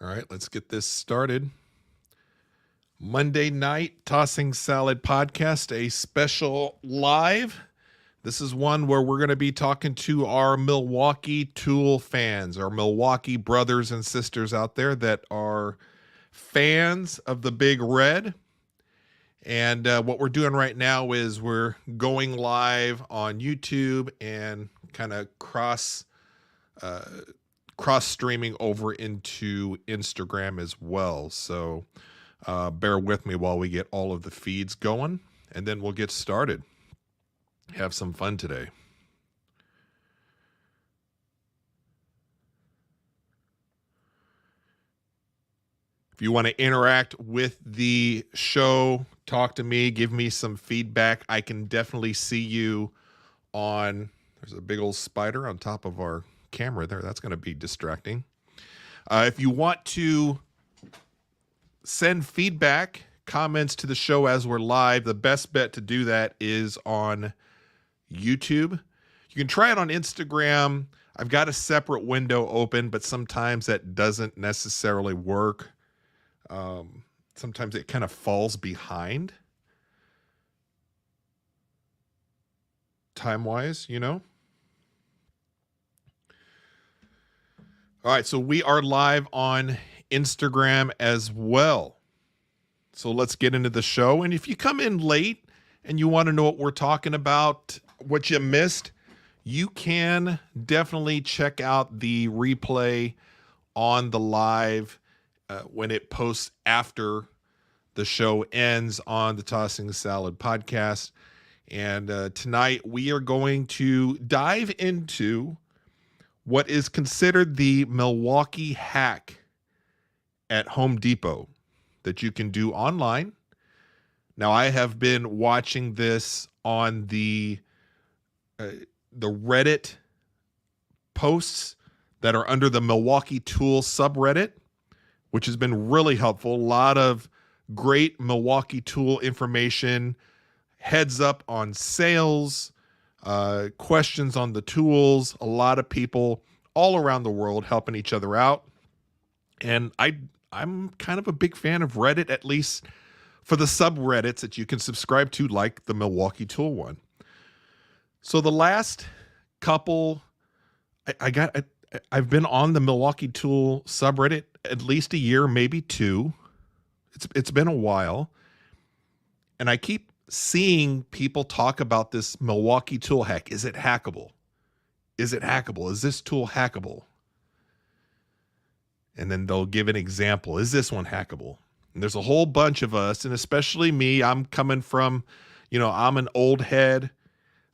All right, let's get this started. Monday night Tossing Salad podcast, a special live. This is one where we're going to be talking to our Milwaukee Tool fans, our Milwaukee brothers and sisters out there that are fans of the Big Red. And what we're doing right now is we're going live on YouTube and kind of cross streaming over into Instagram as well. So bear with me while we get all of the feeds going, and then we'll get started. Have some fun today. If you want to interact with the show, talk to me, give me some feedback. I can definitely see you on, there's a big old spider on top of our camera there. That's going to be distracting. If you want to send feedback, comments to the show as we're live, the best bet to do that is on YouTube. You can try it on Instagram. I've got a separate window open, but sometimes that doesn't necessarily work. Sometimes it kind of falls behind time-wise, you know? All right, so we are live on Instagram as well. So let's get into the show. And if you come in late and you want to know what we're talking about, what you missed, you can definitely check out the replay on the live when it posts after the show ends on the Tossing Salad podcast. And tonight we are going to dive into what is considered the Milwaukee hack at Home Depot that you can do online. Now, I have been watching this on the Reddit posts that are under the Milwaukee Tool subreddit, which has been really helpful. A lot of great Milwaukee Tool information, heads up on sales, questions on the tools, a lot of people all around the world helping each other out. And I'm kind of a big fan of Reddit, at least for the subreddits that you can subscribe to, like the Milwaukee Tool one. So the last couple, I've been on the Milwaukee Tool subreddit at least a year, maybe two. It's been a while. And I keep seeing people talk about this Milwaukee Tool hack. Is it hackable? Is it hackable? Is this tool hackable? And then they'll give an example. Is this one hackable? And there's a whole bunch of us, and especially me. I'm coming from, I'm an old head.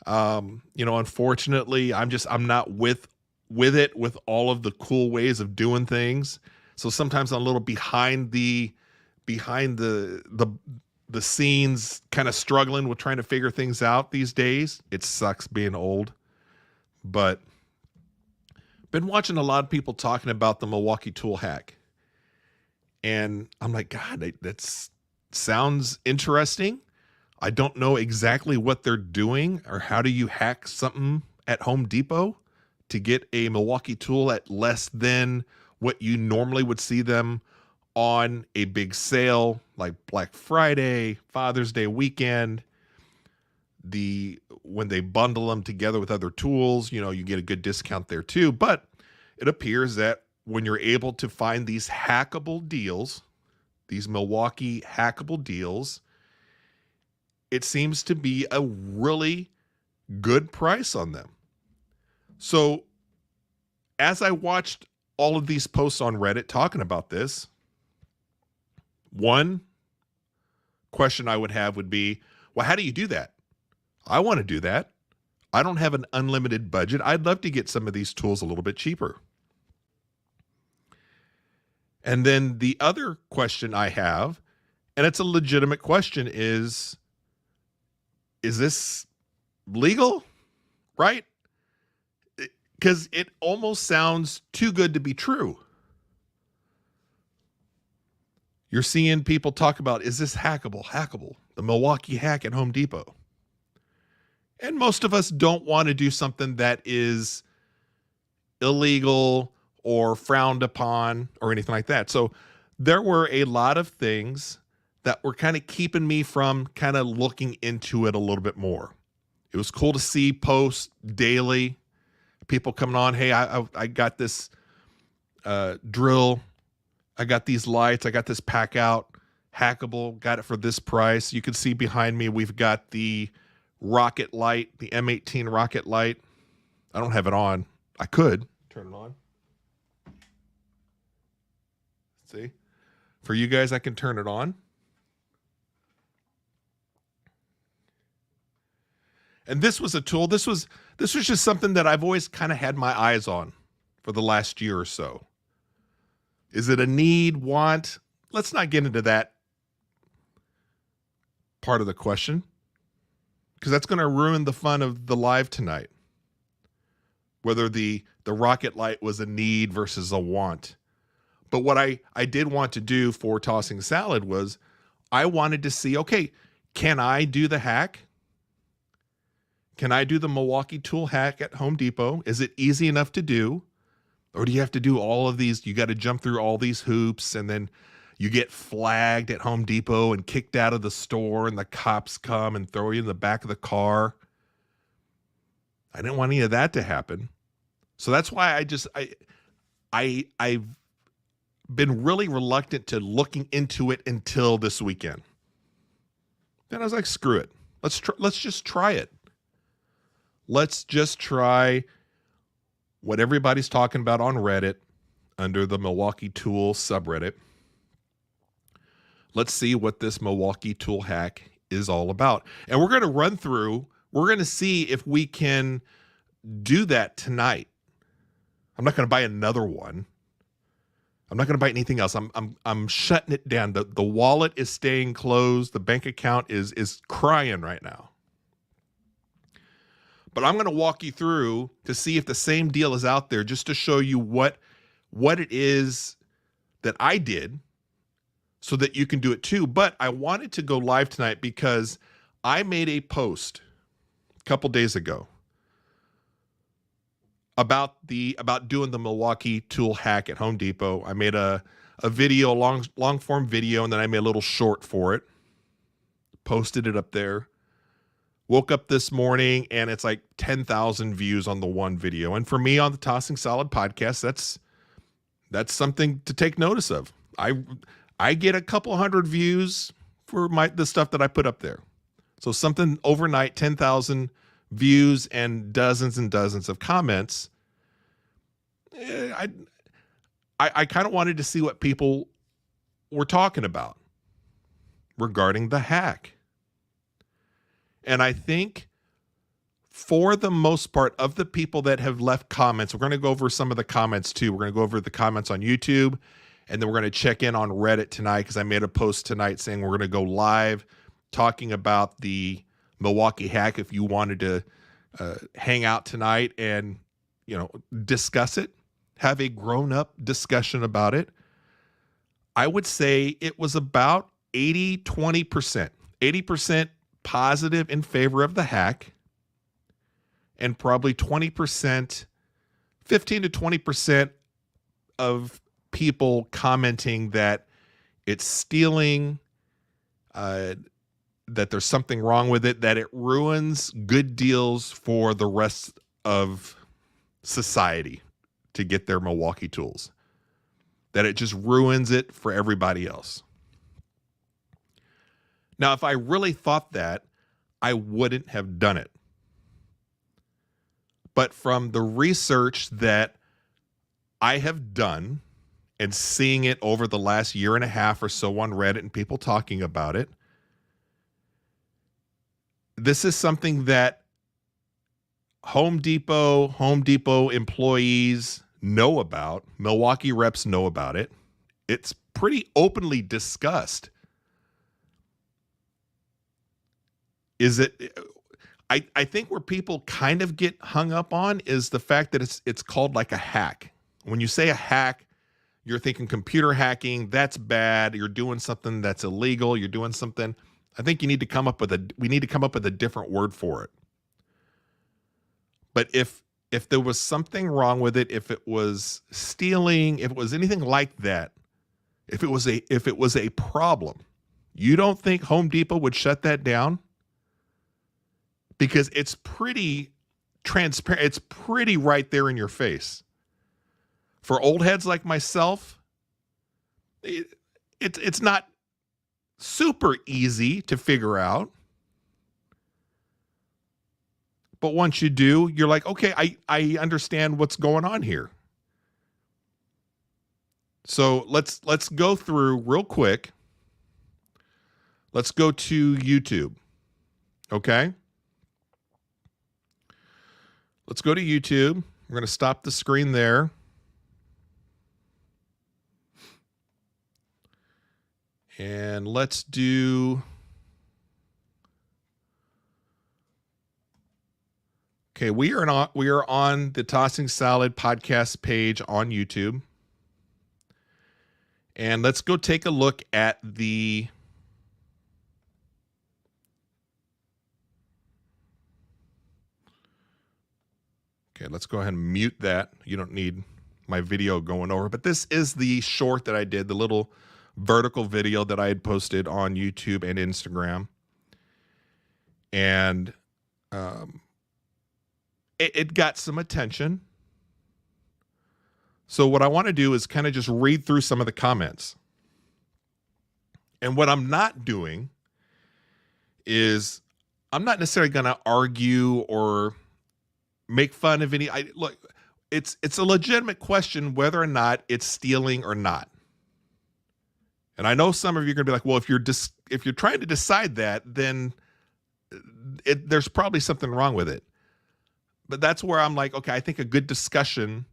Unfortunately, I'm not with it with all of the cool ways of doing things. So sometimes I'm a little behind the scenes, kind of struggling with trying to figure things out these days. It sucks being old, but been watching a lot of people talking about the Milwaukee Tool hack. And I'm like, God, that sounds interesting. I don't know exactly what they're doing, or how do you hack something at Home Depot to get a Milwaukee Tool at less than what you normally would see them on a big sale like Black Friday, Father's Day weekend. When they bundle them together with other tools, you get a good discount there too. But it appears that when you're able to find these hackable deals, these Milwaukee hackable deals, it seems to be a really good price on them. So as I watched all of these posts on Reddit talking about this, one question I would have would be, well, how do you do that? I want to do that. I don't have an unlimited budget. I'd love to get some of these tools a little bit cheaper. And then the other question I have, and it's a legitimate question, is this legal? Right? Because it almost sounds too good to be true. You're seeing people talk about, is this hackable? Hackable. The Milwaukee hack at Home Depot. And most of us don't want to do something that is illegal or frowned upon or anything like that. So there were a lot of things that were kind of keeping me from kind of looking into it a little bit more. It was cool to see posts daily, people coming on, hey, I got this drill, I got these lights, I got this pack out, hackable, got it for this price. You can see behind me, we've got the rocket light, the M18 rocket light. I don't have it on. I could turn it on. See? For you guys, I can turn it on. And this was a tool. This was just something that I've always kind of had my eyes on for the last year or so. Is it a need, want? Let's not get into that part of the question, because that's going to ruin the fun of the live tonight. Whether the rocket light was a need versus a want. But what I did want to do for Tossing Salad was I wanted to see, okay, can I do the hack? Can I do the Milwaukee tool hack at Home Depot? Is it easy enough to do? Or do you have to do all of these? You got to jump through all these hoops, and then you get flagged at Home Depot and kicked out of the store, and the cops come and throw you in the back of the car. I didn't want any of that to happen. So that's why I've been really reluctant to looking into it until this weekend. Then I was like, screw it. Let's just try it. Let's just try what everybody's talking about on Reddit under the Milwaukee Tool subreddit. Let's see what this Milwaukee tool hack is all about. And we're going to see if we can do that tonight. I'm not going to buy another one. I'm not going to buy anything else. I'm shutting it down. The wallet is staying closed. The bank account is crying right now. But I'm going to walk you through to see if the same deal is out there, just to show you what it is that I did so that you can do it too. But I wanted to go live tonight because I made a post a couple days ago about doing the Milwaukee tool hack at Home Depot. I made a video, long form video, and then I made a little short for it. Posted it up there. Woke up this morning and it's like 10,000 views on the one video. And for me on the Tossing Salad podcast, that's something to take notice of. I get a couple hundred views for the stuff that I put up there. So something overnight, 10,000 views and dozens of comments. I kind of wanted to see what people were talking about regarding the hack. And I think for the most part of the people that have left comments, we're going to go over some of the comments too. We're going to go over the comments on YouTube, and then we're going to check in on Reddit tonight because I made a post tonight saying we're going to go live talking about the Milwaukee hack if you wanted to hang out tonight and, discuss it, have a grown-up discussion about it. I would say it was about 20%. 80% positive in favor of the hack, and probably 20%, 15 to 20% of people commenting that it's stealing, that there's something wrong with it, that it ruins good deals for the rest of society to get their Milwaukee tools, that it just ruins it for everybody else. Now, if I really thought that, I wouldn't have done it. But from the research that I have done and seeing it over the last year and a half or so on Reddit and people talking about it, this is something that Home Depot employees know about. Milwaukee reps know about it. It's pretty openly discussed. I think where people kind of get hung up on is the fact that it's called like a hack. When you say a hack, you're thinking computer hacking, that's bad. You're doing something that's illegal. You're doing something. I think we need to come up with a different word for it. But if if there was something wrong with it, if it was stealing, if it was anything like that, if it was a problem, you don't think Home Depot would shut that down? Because it's pretty transparent. It's pretty right there in your face. For old heads like myself, it's not super easy to figure out. But once you do, you're like, okay, I understand what's going on here. So let's go through real quick. Let's go to YouTube. Okay? Let's go to YouTube. We're going to stop the screen there. And let's do... Okay, we are on the Tossing Salad podcast page on YouTube. And let's go take a look at the... Okay, let's go ahead and mute that. You don't need my video going over. But this is the short that I did, the little vertical video that I had posted on YouTube and Instagram. And it got some attention. So what I want to do is kind of just read through some of the comments. And what I'm not doing is I'm not necessarily going to argue or make fun of any. Look, it's a legitimate question whether or not it's stealing or not. And I know some of you are going to be like, well, if you're trying to decide that, then there's probably something wrong with it. But that's where I'm like, okay, I think a good discussion,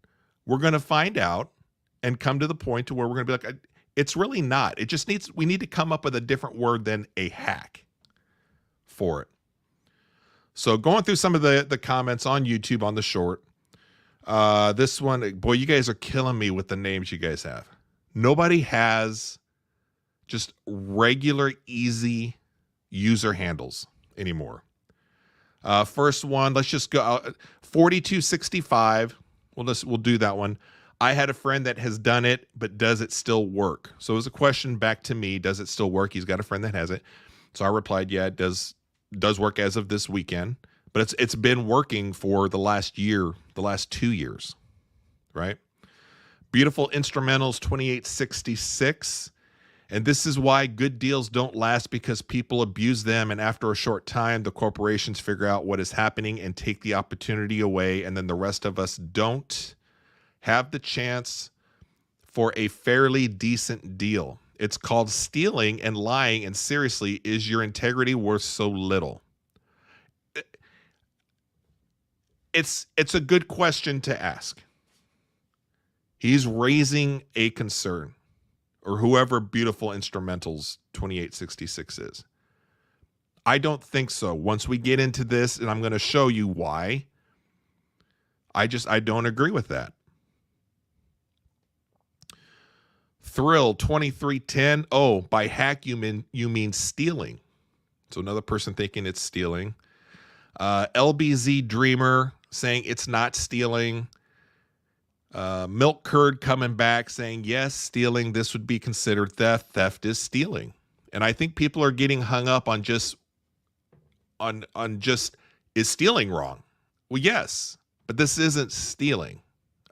we're going to find out and come to the point to where we're going to be like, it's really not. It just we need to come up with a different word than a hack for it. So going through some of the comments on YouTube on the short, this one, boy, you guys are killing me with the names you guys have. Nobody has just regular, easy user handles anymore. First one, let's just go 4265. We'll do that one. I had a friend that has done it, but does it still work? So it was a question back to me. Does it still work? He's got a friend that has it. So I replied, yeah, it does work as of this weekend, but it's been working for the last 2 years, right? Beautiful Instrumentals 2866. And this is why good deals don't last, because people abuse them. And after a short time, the corporations figure out what is happening and take the opportunity away. And then the rest of us don't have the chance for a fairly decent deal. It's called stealing and lying. And seriously, is your integrity worth so little? It's a good question to ask. He's raising a concern. Or whoever Beautiful Instrumentals 2866 is. I don't think so. Once we get into this, and I'm going to show you why, I don't agree with that. Thrill 2310. Oh, by hack you mean stealing. So another person thinking it's stealing. LBZ Dreamer saying it's not stealing. Milk Curd coming back saying, yes, stealing, this would be considered theft. Theft is stealing. And I think people are getting hung up on just, is stealing wrong? Well, yes, but this isn't stealing.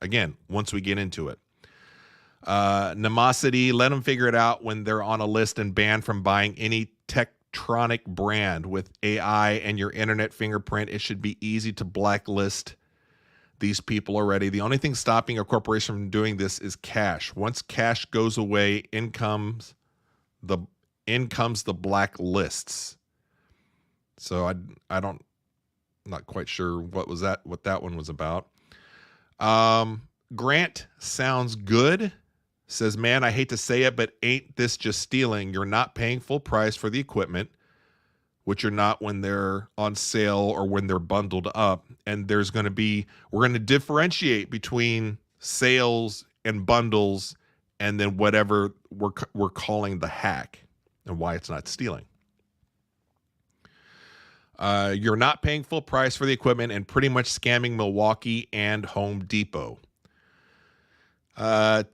Again, once we get into it. Nemosity, let them figure it out when they're on a list and banned from buying any Tektronic brand. With AI and your internet fingerprint, it should be easy to blacklist these people already. The only thing stopping a corporation from doing this is cash. Once cash goes away, in comes the blacklists. So I'm not quite sure what that one was about. Grant sounds good. Says, man, I hate to say it, but ain't this just stealing? You're not paying full price for the equipment, which you're not when they're on sale or when they're bundled up. And we're going to differentiate between sales and bundles and then whatever we're calling the hack and why it's not stealing. You're not paying full price for the equipment and pretty much scamming Milwaukee and Home Depot.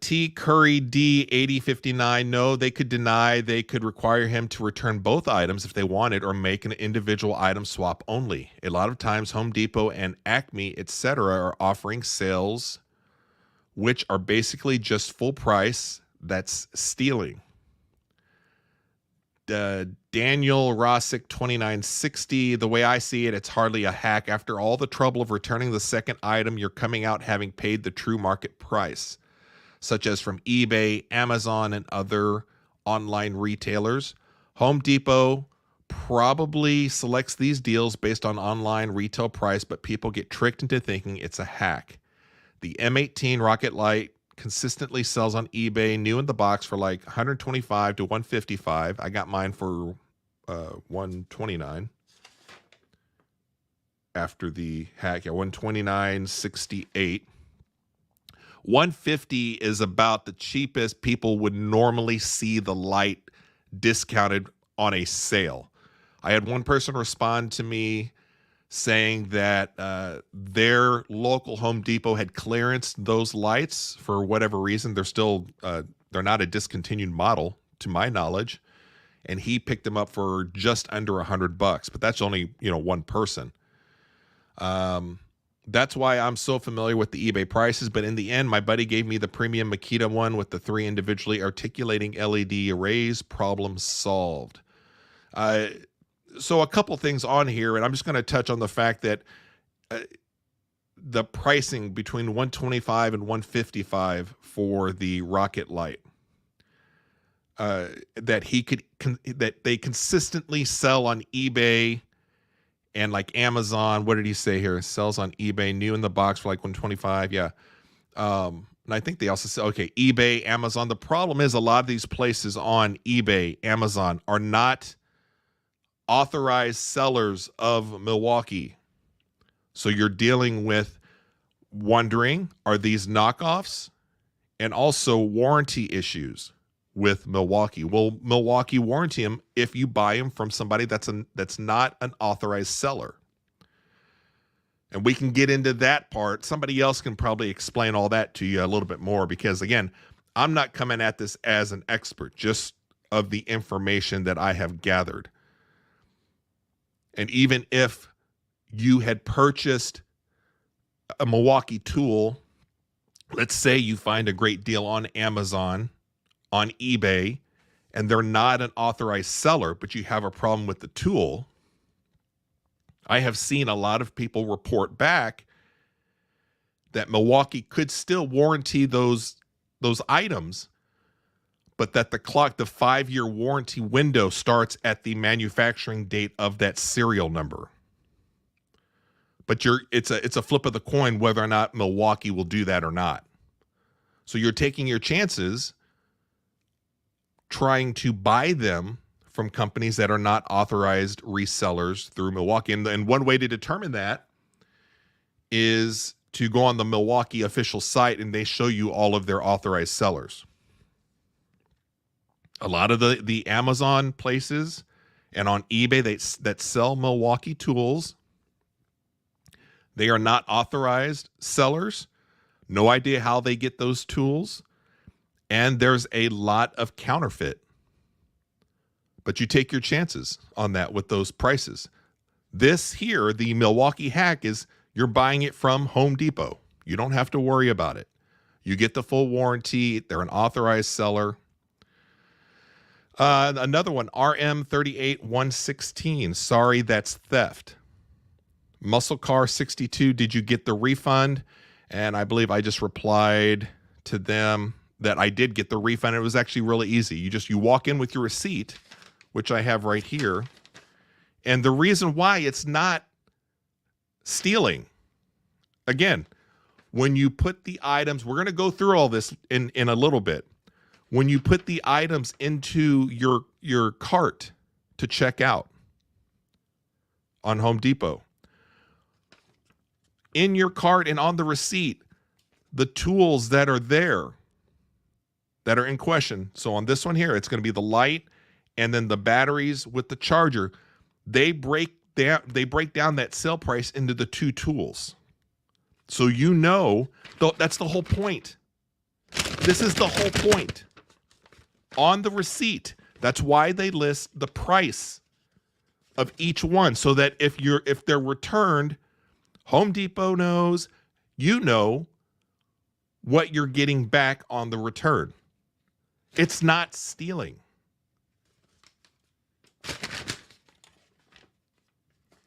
T. Curry D 8059. No, they could deny. They could require him to return both items if they wanted, or make an individual item swap only. A lot of times, Home Depot and Acme, etc., are offering sales which are basically just full price. That's stealing. Daniel Rossick 2960. The way I see it, it's hardly a hack. After all the trouble of returning the second item, you're coming out having paid the true market price, such as from eBay, Amazon, and other online retailers. Home Depot probably selects these deals based on online retail price, but people get tricked into thinking it's a hack. The M18 Rocket Light consistently sells on eBay new in the box for like $125 to $155. I got mine for $129 after the hack. Yeah, $129.68. $150 is about the cheapest people would normally see the light discounted on a sale. I had one person respond to me saying that their local Home Depot had clearanced those lights for whatever reason. They're still they're not a discontinued model to my knowledge, and he picked them up for just under $100. But that's only one person. That's why I'm so familiar with the eBay prices. But in the end, my buddy gave me the premium Makita one with the 3 individually articulating LED arrays. Problem solved. So a couple things on here, and I'm just going to touch on the fact that the pricing between $125 and $155 for the Rocket Light, that they consistently sell on eBay and like Amazon. What did he say here? It sells on eBay new in the box for like $125. Yeah. And I think they also say, okay, eBay, Amazon. The problem is a lot of these places on eBay, Amazon are not authorized sellers of Milwaukee. So you're dealing with wondering, are these knockoffs? And also warranty issues with Milwaukee. Will Milwaukee warranty them if you buy them from somebody that's not an authorized seller? And we can get into that part. Somebody else can probably explain all that to you a little bit more, because again, I'm not coming at this as an expert, just of the information that I have gathered. And even if you had purchased a Milwaukee tool, let's say you find a great deal on Amazon, on eBay, and they're not an authorized seller, but you have a problem with the tool, I have seen a lot of people report back that Milwaukee could still warranty those items, but that the 5-year warranty window starts at the manufacturing date of that serial number. But it's a flip of the coin whether or not Milwaukee will do that or not. So you're taking your chances trying to buy them from companies that are not authorized resellers through Milwaukee. And one way to determine that is to go on the Milwaukee official site, and they show you all of their authorized sellers. A lot of the Amazon places and on eBay that sell Milwaukee tools, they are not authorized sellers. No idea how they get those tools. And there's a lot of counterfeit. But you take your chances on that with those prices. This here, the Milwaukee hack, is you're buying it from Home Depot. You don't have to worry about it. You get the full warranty. They're an authorized seller. Another one, RM38116. Sorry, that's theft. Muscle Car 62. Did you get the refund? And I believe I just replied to them that I did get the refund. It was actually really easy. You walk in with your receipt, which I have right here. And the reason why it's not stealing, again, when you put the items, we're going to go through all this in a little bit. When you put the items into your cart to check out on Home Depot, in your cart and on the receipt, the tools that are there, that are in question. So on this one here, it's going to be the light and then the batteries with the charger. They break they break down that sale price into the 2 tools. So that's the whole point. This is the whole point. On the receipt, that's why they list the price of each one, so that if they're returned, Home Depot knows, you know what you're getting back on the return. It's not stealing.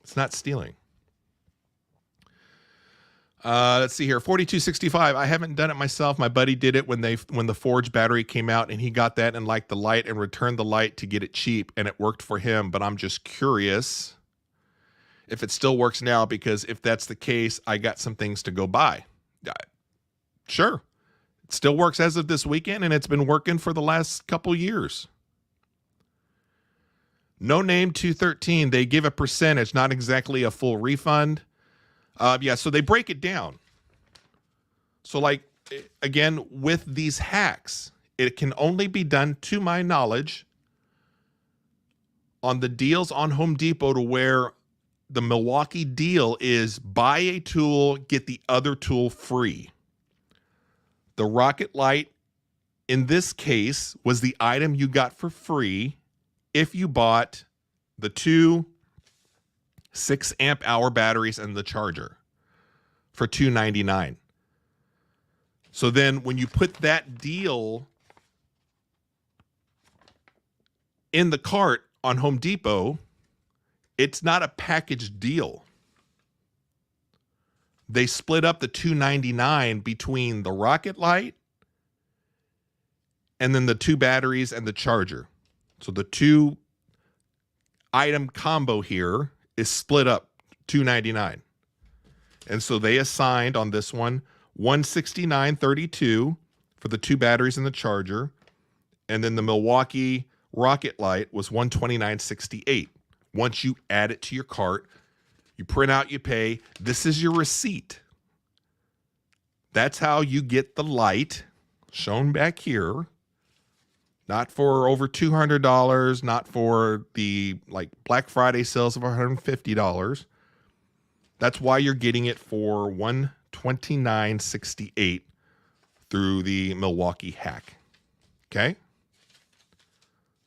It's not stealing. Let's see here. 4265. I haven't done it myself. My buddy did it when the Forge battery came out, and he got that and liked the light and returned the light to get it cheap, and it worked for him. But I'm just curious if it still works now, because if that's the case, I got some things to go buy. Sure. It still works as of this weekend, and it's been working for the last couple years. No Name 213. They give a percentage, not exactly a full refund. Yeah, so they break it down. So, like, again, with these hacks, it can only be done, to my knowledge, on the deals on Home Depot, to where the Milwaukee deal is buy a tool, get the other tool free. The Rocket Light, in this case, was the item you got for free if you bought the 2 6-amp-hour batteries and the charger for $299. So then when you put that deal in the cart on Home Depot, it's not a packaged deal. They split up the $299 between the Rocket Light and then the 2 batteries and the charger. So the 2 item combo here is split up $299. And so they assigned on this one $169.32 for the 2 batteries and the charger. And then the Milwaukee Rocket Light was $129.68. Once you add it to your cart, you print out, you pay. This is your receipt. That's how you get the light shown back here. Not for over $200, not for the Black Friday sales of $150. That's why you're getting it for $129.68 through the Milwaukee hack. Okay?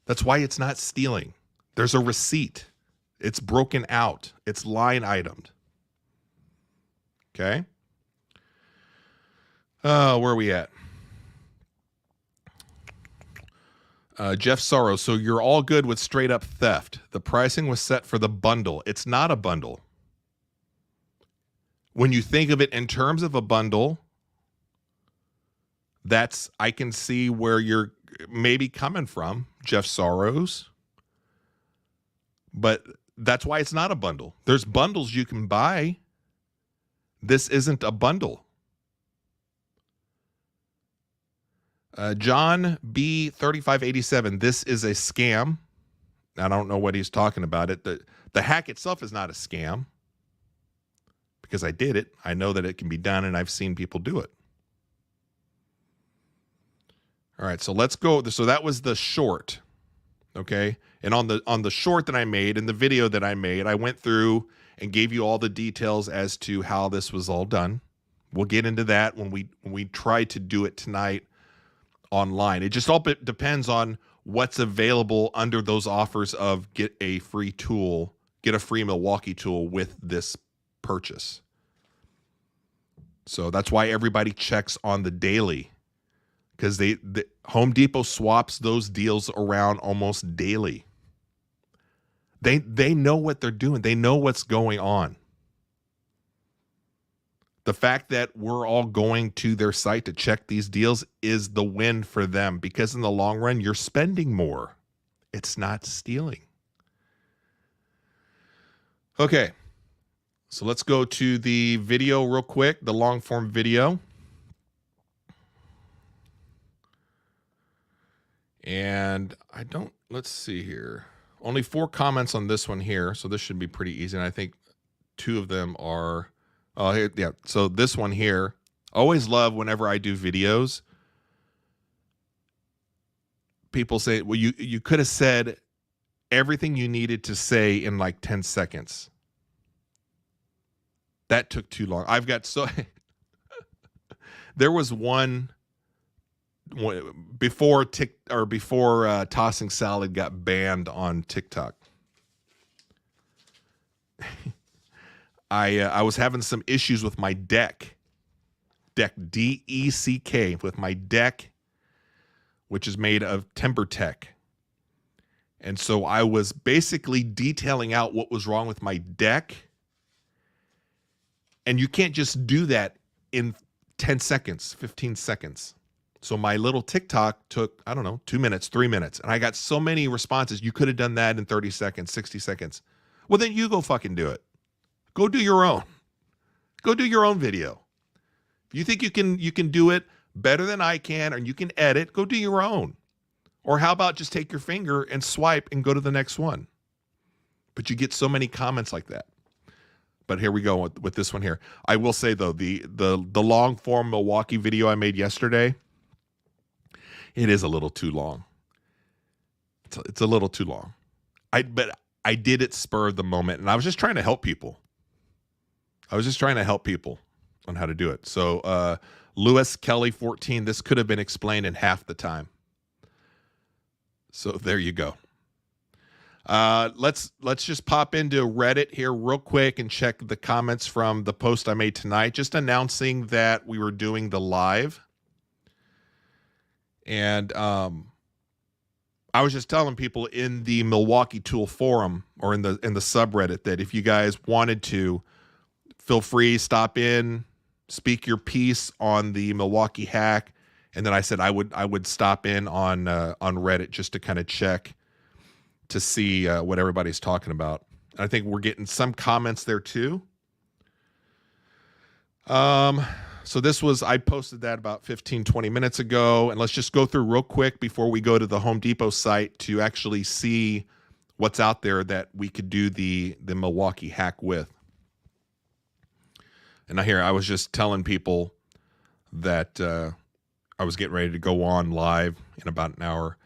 That's why it's not stealing. There's a receipt. It's broken out. It's line itemed. Okay? Where are we at? Jeff Sorrow. So you're all good with straight up theft. The pricing was set for the bundle. It's not a bundle. When you think of it in terms of a bundle, I can see where you're maybe coming from, Jeff Sorrows. But that's why it's not a bundle. There's bundles you can buy. This isn't a bundle. John B 3587. This is a scam. I don't know what he's talking about. The hack itself is not a scam, because I did it. I know that it can be done, and I've seen people do it. All right, so let's go. So that was the short. Okay. And on the short that I made, in the video that I made, I went through and gave you all the details as to how this was all done. We'll get into that when we try to do it tonight online. It just all depends on what's available under those offers of get a free tool, get a free Milwaukee tool with this purchase. So that's why everybody checks on the daily, because the Home Depot swaps those deals around almost daily. They know what they're doing. They know what's going on. The fact that we're all going to their site to check these deals is the win for them, because in the long run, you're spending more. It's not stealing. Okay. So let's go to the video real quick, the long form video. And let's see here. Only 4 comments on this one here, so this should be pretty easy. And I think 2 of them are, here, yeah. So this one here, always love whenever I do videos, people say, well, you could have said everything you needed to say in like 10 seconds. That took too long. I've got so there was one before tossing salad got banned on TikTok. I was having some issues with my deck DECK, with my deck, which is made of TimberTech. And so I was basically detailing out what was wrong with my deck. And you can't just do that in 10 seconds, 15 seconds. So my little TikTok took, 2 minutes, 3 minutes. And I got so many responses. You could have done that in 30 seconds, 60 seconds. Well, then you go fucking do it. Go do your own. Go do your own video. If you think you can do it better than I can, or you can edit, go do your own. Or how about just take your finger and swipe and go to the next one? But you get so many comments like that. But here we go with this one here. I will say though, the long form Milwaukee video I made yesterday, it is a little too long. It's a little too long. But I did it spur of the moment, and I was just trying to help people. I was just trying to help people on how to do it. So Lewis Kelly 14, this could have been explained in half the time. So there you go. Let's just pop into Reddit here real quick and check the comments from the post I made tonight, just announcing that we were doing the live. And I was just telling people in the Milwaukee Tool forum, or in the subreddit, that if you guys wanted to, feel free, stop in, speak your piece on the Milwaukee hack. And then I said I would stop in on Reddit just to kind of check to see what everybody's talking about. I think we're getting some comments there too. So this was, I posted that about 15, 20 minutes ago. And let's just go through real quick before we go to the Home Depot site to actually see what's out there that we could do the Milwaukee hack with. And I was just telling people that I was getting ready to go on live in about an hour.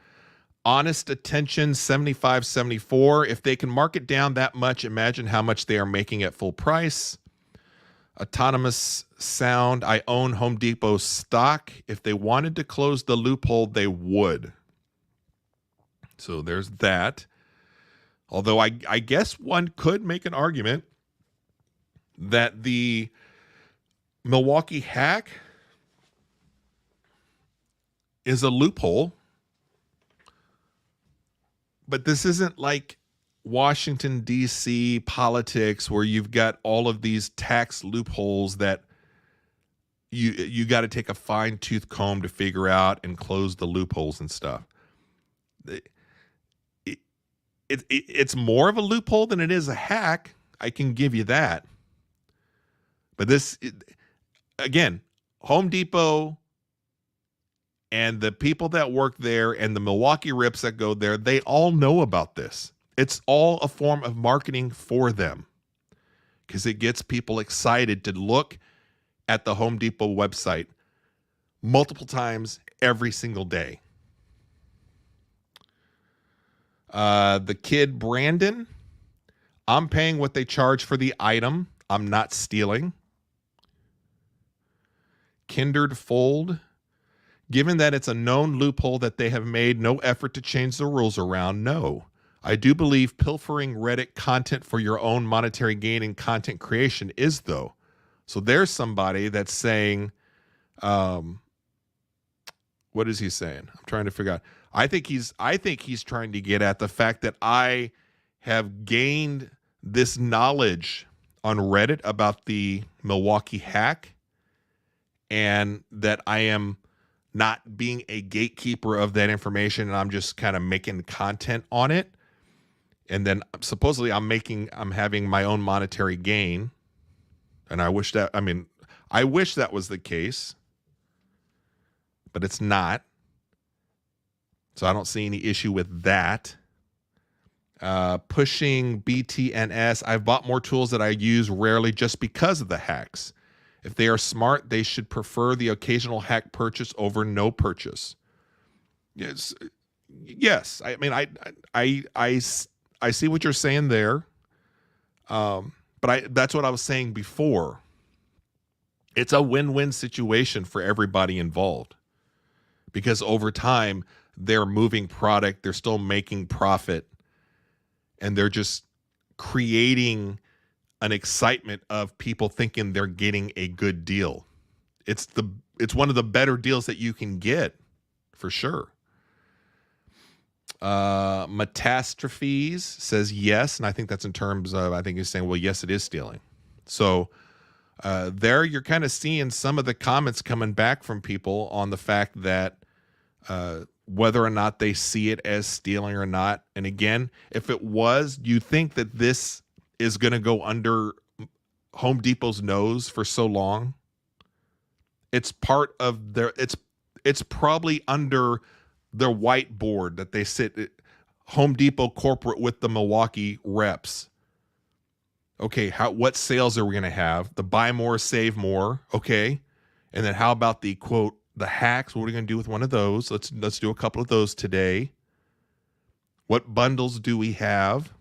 Honest Attention 7574. If they can mark it down that much, imagine how much they are making at full price. Autonomous Sound. I own Home Depot stock. If they wanted to close the loophole, they would. So there's that. Although I guess one could make an argument that the Milwaukee hack is a loophole, but this isn't like Washington, D.C. politics where you've got all of these tax loopholes that you got to take a fine-tooth comb to figure out and close the loopholes and stuff. It's more of a loophole than it is a hack. I can give you that. But again, Home Depot and the people that work there and the Milwaukee Rips that go there, they all know about this. It's all a form of marketing for them because it gets people excited to look at the Home Depot website multiple times every single day. The kid Brandon, I'm paying what they charge for the item. I'm not stealing. Kindred Fold, given that it's a known loophole that they have made no effort to change the rules around, no. I do believe pilfering Reddit content for your own monetary gain in content creation is, though. So there's somebody that's saying, what is he saying? I'm trying to figure out. I think he's trying to get at the fact that I have gained this knowledge on Reddit about the Milwaukee hack, and that I am not being a gatekeeper of that information, and I'm just kind of making content on it. And then supposedly I'm having my own monetary gain. And I wish that was the case, but it's not. So I don't see any issue with that. Pushing BTNS. I've bought more tools that I use rarely just because of the hacks. If they are smart, they should prefer the occasional hack purchase over no purchase. Yes, Yes, I mean, I see what you're saying there. But that's what I was saying before. It's a win-win situation for everybody involved because over time they're moving product, they're still making profit, and they're just creating an excitement of people thinking they're getting a good deal. It's one of the better deals that you can get for sure. Metastrophes says yes, and I think that's in terms of, I think he's saying, well, yes, it is stealing. So there you're kind of seeing some of the comments coming back from people on the fact that whether or not they see it as stealing or not. And again, if it was, do you think that this is going to go under Home Depot's nose for so long? It's part of their, it's probably under their whiteboard that they sit at Home Depot corporate with the Milwaukee reps. Okay, what sales are we going to have? The buy more, save more. Okay. And then how about the quote, the hacks? What are we going to do with one of those? Let's do a couple of those today. What bundles do we have?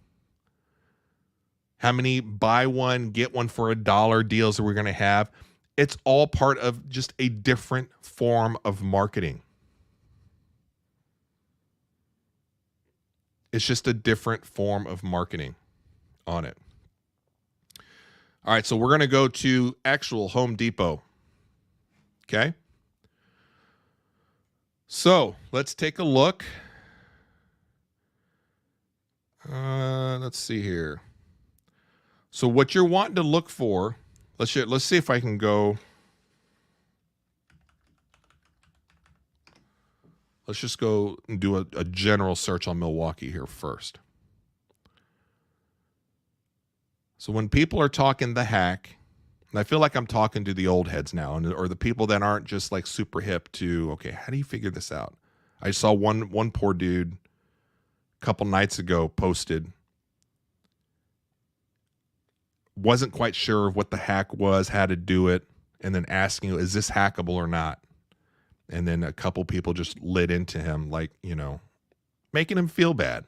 How many buy one, get one for $1 deals are we going to have? It's all part of just a different form of marketing. It's just a different form of marketing on it. All right, so we're going to go to actual Home Depot. Okay. So let's take a look. Let's see here. So what you're wanting to look for, let's see if I can go. Let's just go and do a general search on Milwaukee here first. So when people are talking the hack, and I feel like I'm talking to the old heads now, or the people that aren't just like super hip to, okay, how do you figure this out? I saw one poor dude a couple nights ago posted, wasn't quite sure of what the hack was, how to do it, and then asking, is this hackable or not? And then a couple people just lit into him, like, making him feel bad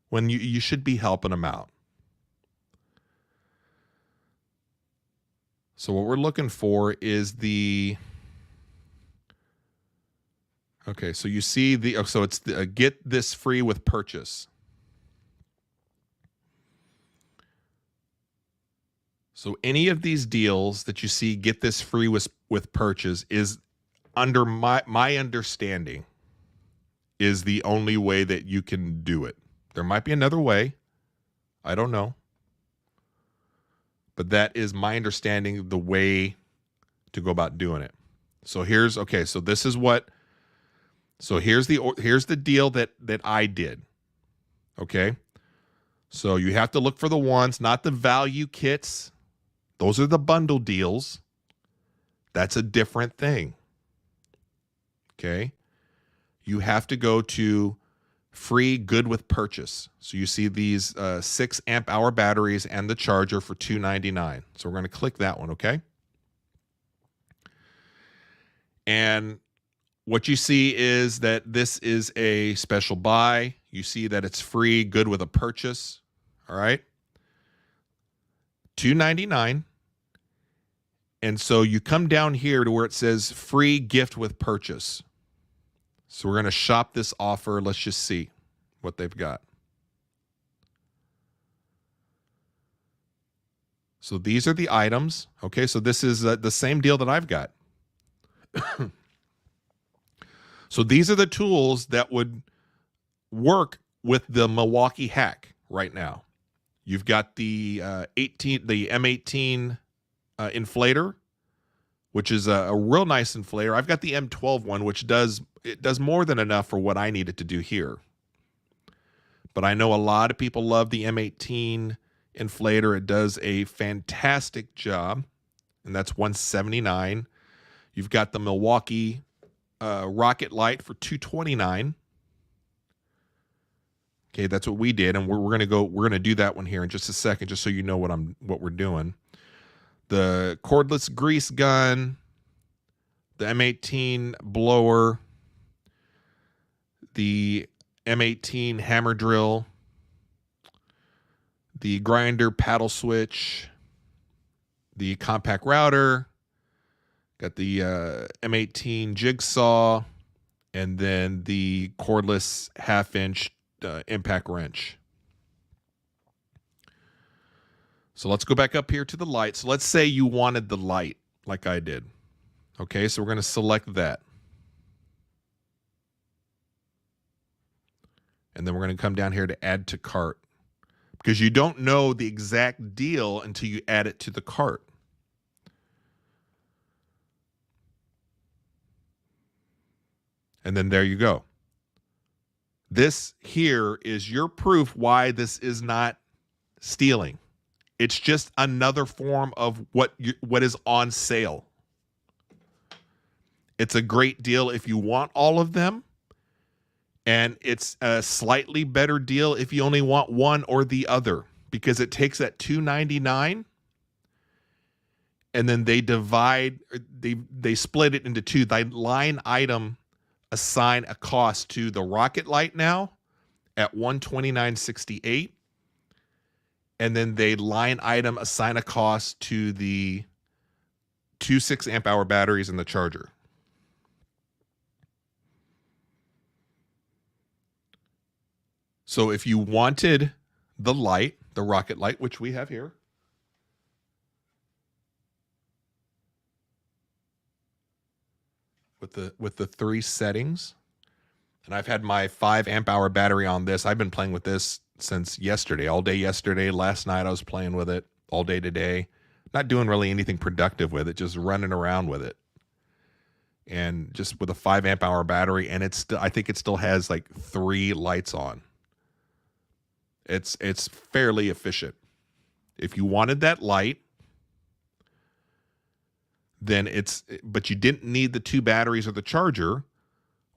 when you should be helping him out. So what we're looking for is okay, so you see so it's the get this free with purchase. So any of these deals that you see get this free with purchase is, under my understanding, is the only way that you can do it. There might be another way. I don't know. But that is my understanding, the way to go about doing it. So here's the deal that I did. Okay. So you have to look for the ones, not the value kits. Those are the bundle deals. That's a different thing. Okay. You have to go to free good with purchase. So you see these 6 amp hour batteries and the charger for $299. So we're going to click that one. Okay. And what you see is that this is a special buy. You see that it's free good with a purchase. All right. $299. And so you come down here to where it says free gift with purchase. So we're going to shop this offer. Let's just see what they've got. So these are the items. Okay, so this is the same deal that I've got. So these are the tools that would work with the Milwaukee hack right now. You've got the M18 inflator, which is a real nice inflator. I've got the M12 one, which does more than enough for what I need it to do here. But I know a lot of people love the M18 inflator. It does a fantastic job, and that's $179. You've got the Milwaukee Rocket Light for $229. Okay, that's what we did, and we're gonna do that one here in just a second, just so you know what we're doing. The cordless grease gun, the M18 blower, the M18 hammer drill, the grinder paddle switch, the compact router, got the M18 jigsaw, and then the cordless half-inch impact wrench. So let's go back up here to the light. So let's say you wanted the light like I did. Okay, so we're going to select that. And then we're going to come down here to add to cart, because you don't know the exact deal until you add it to the cart. And then there you go. This here is your proof why this is not stealing. It's just another form of what is on sale. It's a great deal if you want all of them. And it's a slightly better deal if you only want one or the other, because it takes that $2.99 and then they divide, they split it into two. The line item assign a cost to the rocket light now at $129.68, and then they line item assign a cost to the two 6 amp hour batteries and the charger. So if you wanted the light, the rocket light, which we have here, with the 3 settings, and I've had my 5 amp hour battery on this. I've been playing with this since yesterday, all day yesterday. Last night I was playing with it all day today. Not doing really anything productive with it, just running around with it. And just with a 5 amp hour battery, and I think it still has like 3 lights on. It's fairly efficient. If you wanted that light, then but you didn't need the 2 batteries or the charger.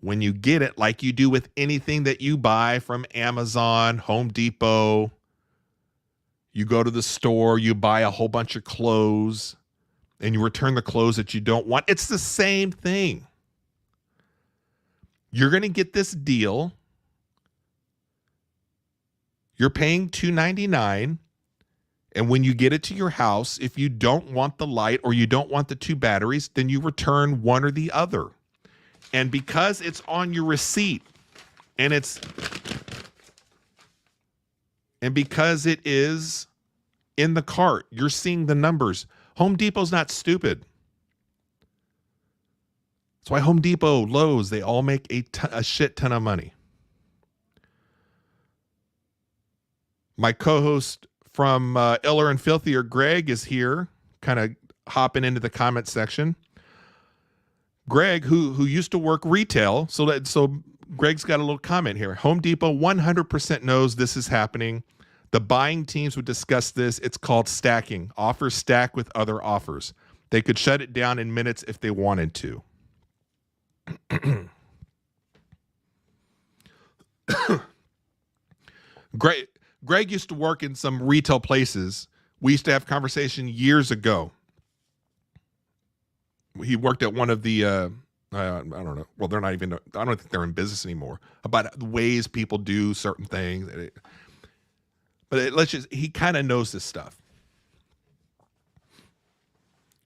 When you get it, like you do with anything that you buy from Amazon, Home Depot, you go to the store, you buy a whole bunch of clothes, and you return the clothes that you don't want. It's the same thing. You're going to get this deal. You're paying $2.99, and when you get it to your house, if you don't want the light or you don't want the 2 batteries, then you return one or the other. And because it's on your receipt, and because it is in the cart, you're seeing the numbers. Home Depot's not stupid. That's why Home Depot, Lowe's, they all make a shit ton of money. My co-host from Iller and Filthier, Greg, is here, kind of hopping into the comment section. Greg, who used to work retail, so Greg's got a little comment here. Home Depot 100% knows this is happening. The buying teams would discuss this. It's called stacking. Offers stack with other offers. They could shut it down in minutes if they wanted to. Greg used to work in some retail places. We used to have conversation years ago. He worked at one of the, I don't know. Well, they're not even, I don't think they're in business anymore, about the ways people do certain things. He kind of knows this stuff.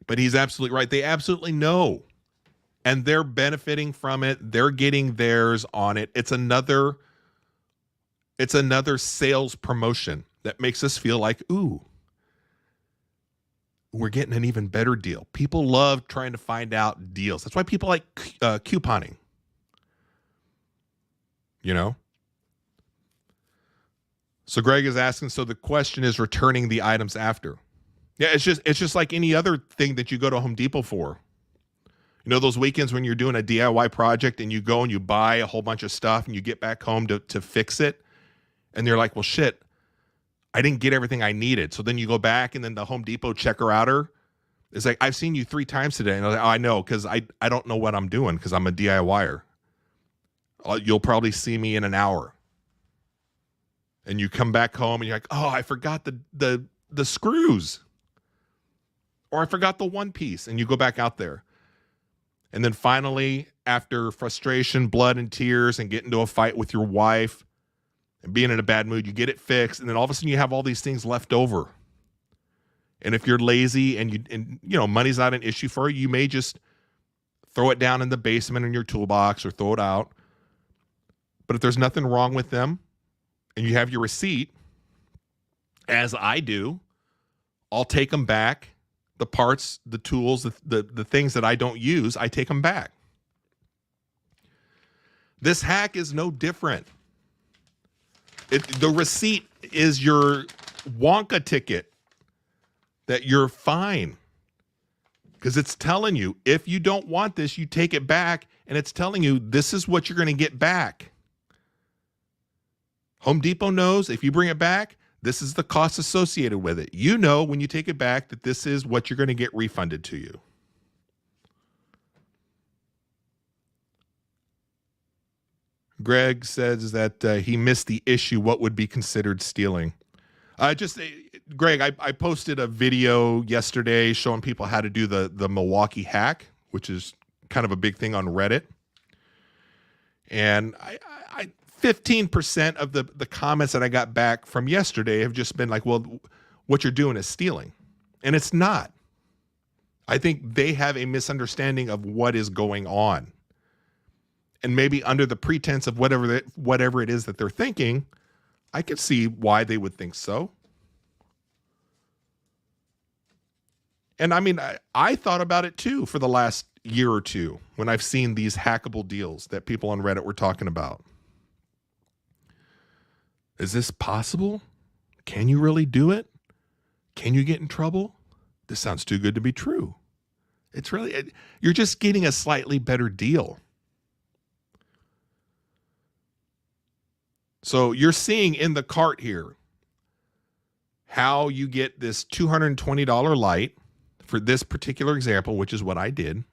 But he's absolutely right. They absolutely know. And they're benefiting from it. They're getting theirs on it. It's another sales promotion that makes us feel like, ooh, we're getting an even better deal. People love trying to find out deals. That's why people like couponing. You know? So Greg is asking, so the question is returning the items after. Yeah, it's just like any other thing that you go to Home Depot for. You know, those weekends when you're doing a DIY project and you go and you buy a whole bunch of stuff and you get back home to fix it. And you're like, well, shit, I didn't get everything I needed. So then you go back, and then the Home Depot checker outer is like, I've seen you 3 times today. And I was like, oh, I know, because I don't know what I'm doing because I'm a DIYer. You'll probably see me in an hour. And you come back home and you're like, oh, I forgot the screws. Or I forgot the one piece. And you go back out there. And then finally, after frustration, blood and tears, and getting into a fight with your wife and being in a bad mood, you get it fixed. And then all of a sudden you have all these things left over. And if you're lazy and money's not an issue for you, you may just throw it down in the basement in your toolbox or throw it out. But if there's nothing wrong with them and you have your receipt, as I do, I'll take them back. The parts, the tools, the things that I don't use, I take them back. This hack is no different. The receipt is your Wonka ticket that you're fine. Because it's telling you, if you don't want this, you take it back, and it's telling you this is what you're going to get back. Home Depot knows if you bring it back, this is the cost associated with it. You know when you take it back that this is what you're going to get refunded to you. Greg says that he missed the issue. What would be considered stealing? Greg, I posted a video yesterday showing people how to do the Milwaukee hack, which is kind of a big thing on Reddit. And 15% of the comments that I got back from yesterday have just been like, well, what you're doing is stealing. And it's not. I think they have a misunderstanding of what is going on. And maybe under the pretense of whatever it is that they're thinking, I could see why they would think so. And I mean, I thought about it too for the last year or two when I've seen these hackable deals that people on Reddit were talking about. Is this possible? Can you really do it? Can you get in trouble? This sounds too good to be true. It's really, you're just getting a slightly better deal. So you're seeing in the cart here how you get this $220 light for this particular example, which is what I did.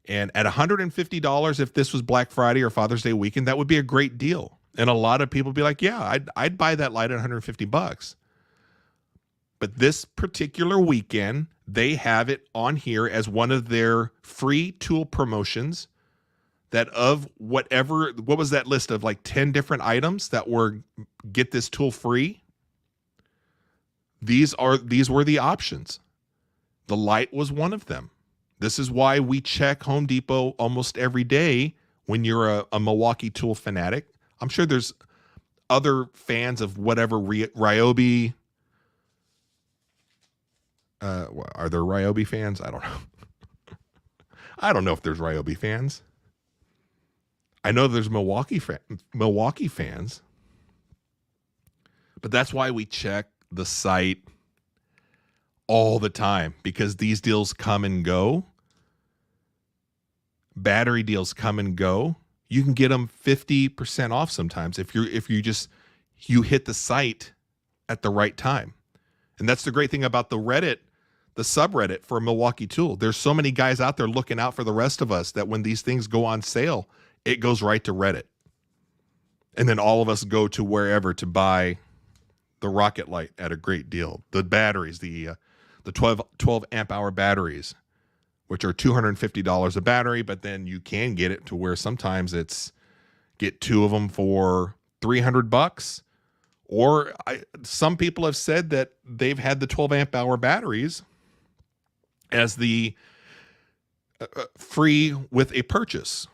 And at $150, if this was Black Friday or Father's Day weekend, that would be a great deal. And a lot of people would be like, yeah, I'd buy that light at $150. But this particular weekend, they have it on here as one of their free tool promotions that of what was that list of like 10 different items that were get this tool free? These were the options. The light was one of them. This is why we check Home Depot almost every day when you're a Milwaukee tool fanatic. I'm sure there's other fans of whatever Ryobi. Are there Ryobi fans? I don't know. I don't know if there's Ryobi fans. I know there's Milwaukee fans. But that's why we check the site all the time, because these deals come and go. Battery deals come and go. You can get them 50% off sometimes if you hit the site at the right time. And that's the great thing about the subreddit for Milwaukee Tool. There's so many guys out there looking out for the rest of us that when these things go on sale, it goes right to Reddit. And then all of us go to wherever to buy the rocket light at a great deal. The batteries, the 12 amp hour batteries, which are $250 a battery, but then you can get it to where sometimes it's get two of them for $300. Or some people have said that they've had the 12 amp hour batteries as the free with a purchase.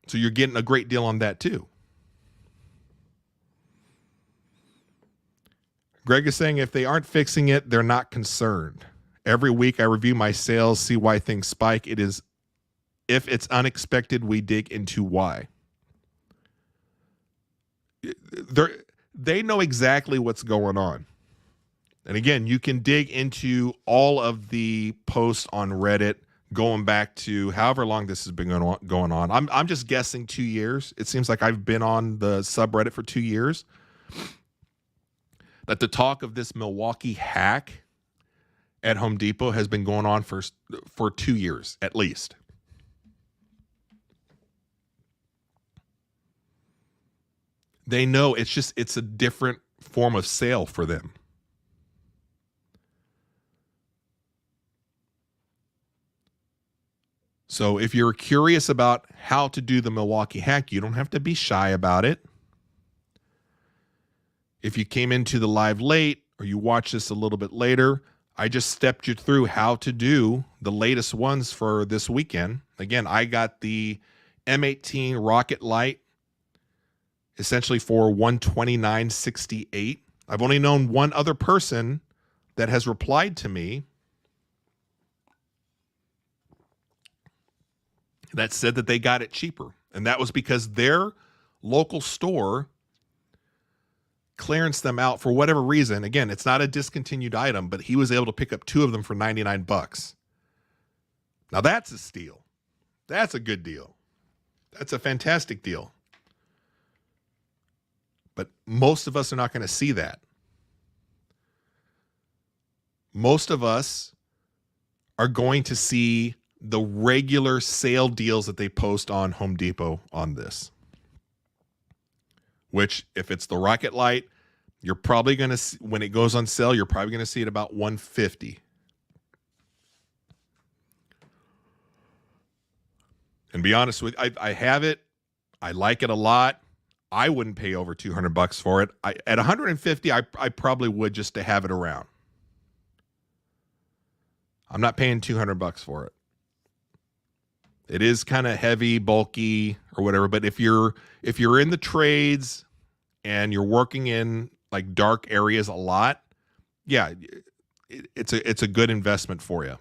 So you're getting a great deal on that too. Greg is saying if they aren't fixing it, they're not concerned. Every week I review my sales, see why things spike. If it's unexpected, we dig into why. They know exactly what's going on. And again, you can dig into all of the posts on Reddit going back to however long this has been going on. I'm just guessing 2 years. It seems like I've been on the subreddit for 2 years. That the talk of this Milwaukee hack at Home Depot has been going on for 2 years at least. They know it's a different form of sale for them. So if you're curious about how to do the Milwaukee hack, you don't have to be shy about it. If you came into the live late or you watch this a little bit later, I just stepped you through how to do the latest ones for this weekend. Again, I got the M18 Rocket Light essentially for $129.68. I've only known one other person that has replied to me that said that they got it cheaper. And that was because their local store clearanced them out for whatever reason. Again, it's not a discontinued item, but he was able to pick up 2 of them for $99. Now that's a steal. That's a good deal. That's a fantastic deal. But most of us are not going to see that. Most of us are going to see the regular sale deals that they post on Home Depot on this. Which, if it's the Rocket Light, you're probably going to, when it goes on sale, you're probably going to see it about $150. And be honest with you, I have it. I like it a lot. I wouldn't pay over $200 for it. At $150, I probably would just to have it around. I'm not paying $200 for it. It is kind of heavy, bulky, or whatever. But if you're in the trades and you're working in like dark areas a lot, yeah, it's a good investment for you.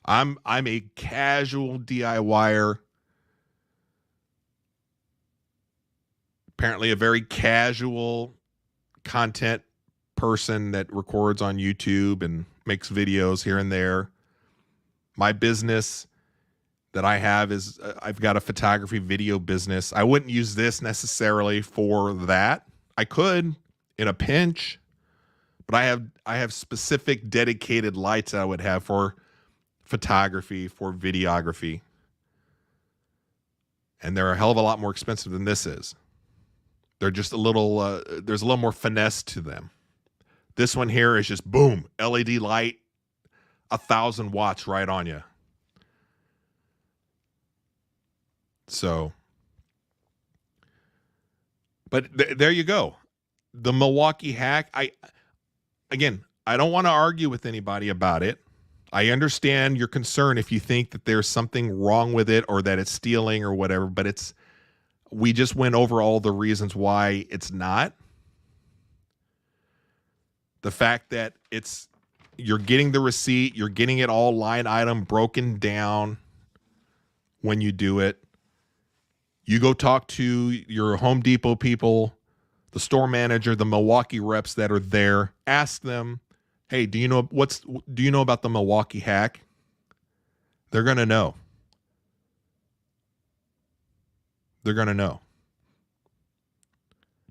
I'm a casual DIYer. Apparently a very casual content person that records on YouTube and makes videos here and there. My business that I have is I've got a photography video business. I wouldn't use this necessarily for that. I could in a pinch, but I have specific dedicated lights I would have for photography, for videography. And they're a hell of a lot more expensive than this is. They're just a little, there's a little more finesse to them. This one here is just boom, LED light, 1,000 watts right on you. So, but there you go. The Milwaukee hack. I don't want to argue with anybody about it. I understand your concern if you think that there's something wrong with it or that it's stealing or whatever, but we just went over all the reasons why it's not. The fact that you're getting the receipt, you're getting it all line item broken down when you do it. You go talk to your Home Depot people, the store manager, the Milwaukee reps that are there. Ask them, hey, do you know about the Milwaukee hack? They're going to know. They're going to know.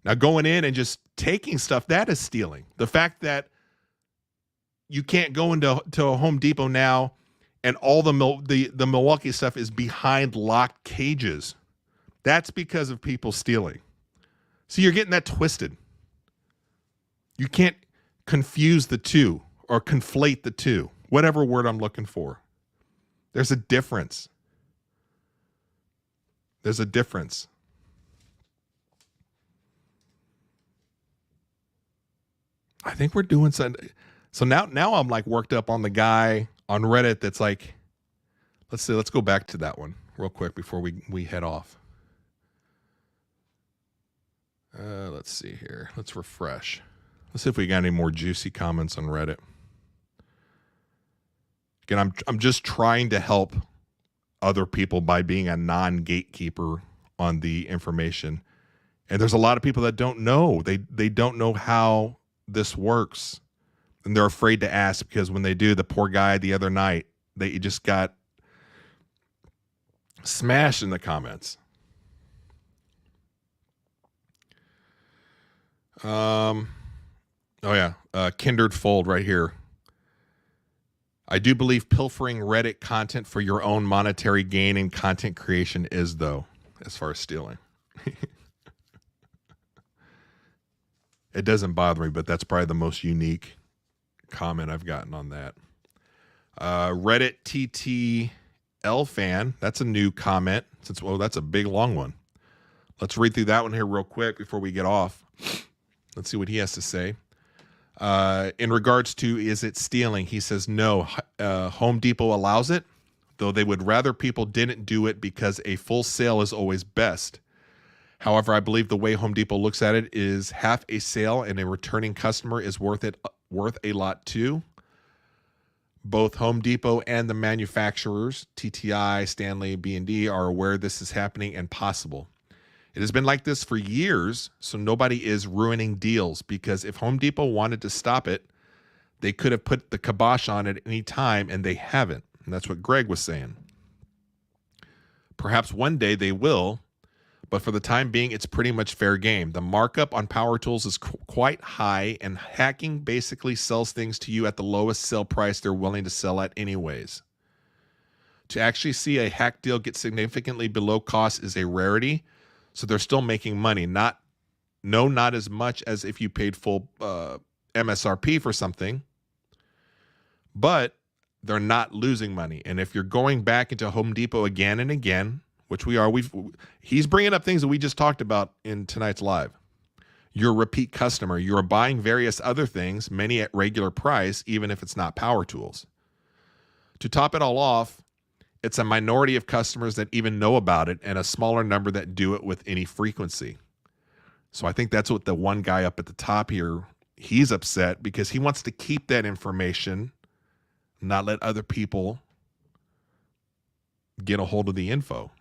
Now, going in and just taking stuff, that is stealing. The fact that you can't go into a Home Depot now and all the Milwaukee stuff is behind locked cages. That's because of people stealing. So you're getting that twisted. You can't confuse the two or conflate the two, whatever word I'm looking for. There's a difference. There's a difference. I think we're doing something. So now I'm like worked up on the guy on Reddit that's like, let's go back to that one real quick before we head off. Let's see here. Let's refresh. Let's see if we got any more juicy comments on Reddit. Again, I'm just trying to help other people by being a non-gatekeeper on the information. And there's a lot of people that don't know. They don't know how this works. And they're afraid to ask because when they do, the poor guy the other night, they just got smashed in the comments. Kindred Fold right here. I do believe pilfering Reddit content for your own monetary gain in content creation is, though, as far as stealing. It doesn't bother me, but that's probably the most unique comment I've gotten on that. Reddit TT L fan. That's a new comment. That's a big long one. Let's read through that one here real quick before we get off. Let's see what he has to say. In regards to, is it stealing? He says, no, Home Depot allows it, though they would rather people didn't do it because a full sale is always best. However, I believe the way Home Depot looks at it is half a sale and a returning customer is worth a lot too. Both Home Depot and the manufacturers, TTI, Stanley, B&D, are aware this is happening and possible. It has been like this for years, so nobody is ruining deals, because if Home Depot wanted to stop it, they could have put the kibosh on it at any time, and they haven't. And that's what Greg was saying. Perhaps one day they will, but for the time being, it's pretty much fair game. The markup on power tools is quite high, and hacking basically sells things to you at the lowest sale price they're willing to sell at anyways. To actually see a hack deal get significantly below cost is a rarity, so they're still making money. Not as much as if you paid full MSRP for something, but they're not losing money. And if you're going back into Home Depot again and again, which we are, he's bringing up things that we just talked about in tonight's live. You're a repeat customer. You're buying various other things, many at regular price, even if it's not power tools. To top it all off, it's a minority of customers that even know about it and a smaller number that do it with any frequency. So I think that's what the one guy up at the top here, he's upset because he wants to keep that information, not let other people get a hold of the info.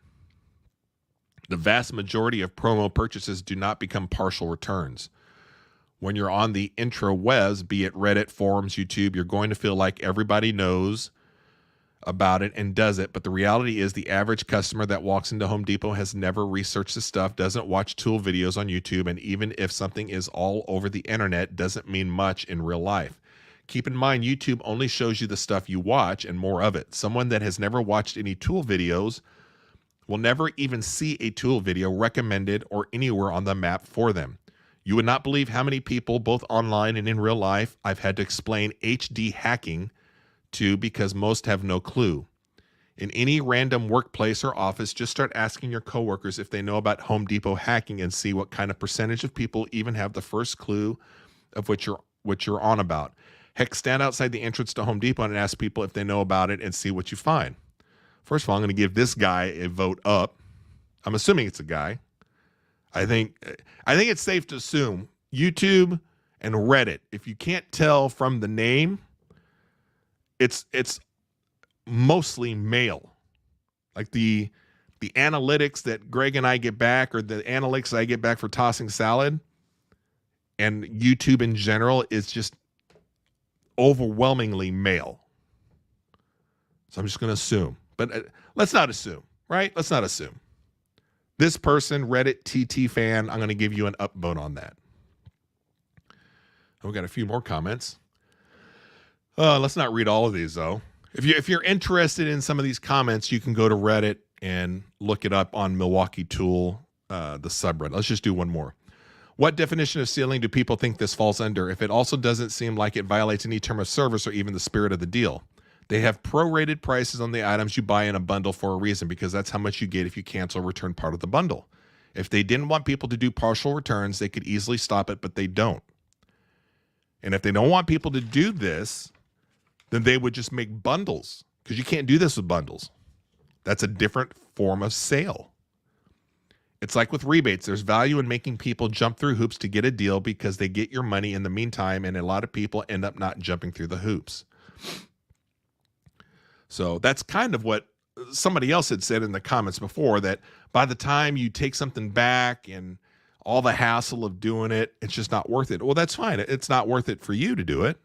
The vast majority of promo purchases do not become partial returns. When you're on the intrawebs, be it Reddit, forums, YouTube, you're going to feel like everybody knows about it and does it, but the reality is the average customer that walks into Home Depot has never researched the stuff, doesn't watch tool videos on YouTube, and even if something is all over the internet, doesn't mean much in real life. Keep in mind, YouTube only shows you the stuff you watch and more of it. Someone that has never watched any tool videos will never even see a tool video recommended or anywhere on the map for them. You would not believe how many people, both online and in real life, I've had to explain HD hacking to because most have no clue. In any random workplace or office, just start asking your coworkers if they know about Home Depot hacking and see what kind of percentage of people even have the first clue of what you're on about. Heck, stand outside the entrance to Home Depot and ask people if they know about it and see what you find. First of all, I'm going to give this guy a vote up. I'm assuming it's a guy. I think it's safe to assume YouTube and Reddit, if you can't tell from the name, it's mostly male. Like the analytics that Greg and I get back, or the analytics I get back for tossing salad, and YouTube in general is just overwhelmingly male. So I'm just going to assume. But let's not assume, right? Let's not assume. This person, Reddit TT fan, I'm going to give you an up vote on that. We've got a few more comments. Let's not read all of these, though. If you're interested in some of these comments, you can go to Reddit and look it up on Milwaukee Tool, the subreddit. Let's just do one more. What definition of stealing do people think this falls under? If it also doesn't seem like it violates any term of service or even the spirit of the deal. They have prorated prices on the items you buy in a bundle for a reason, because that's how much you get if you cancel or return part of the bundle. If they didn't want people to do partial returns, they could easily stop it, but they don't. And if they don't want people to do this, then they would just make bundles, because you can't do this with bundles. That's a different form of sale. It's like with rebates. There's value in making people jump through hoops to get a deal because they get your money in the meantime, and a lot of people end up not jumping through the hoops. So that's kind of what somebody else had said in the comments before, that by the time you take something back and all the hassle of doing it, it's just not worth it. Well, that's fine. It's not worth it for you to do it.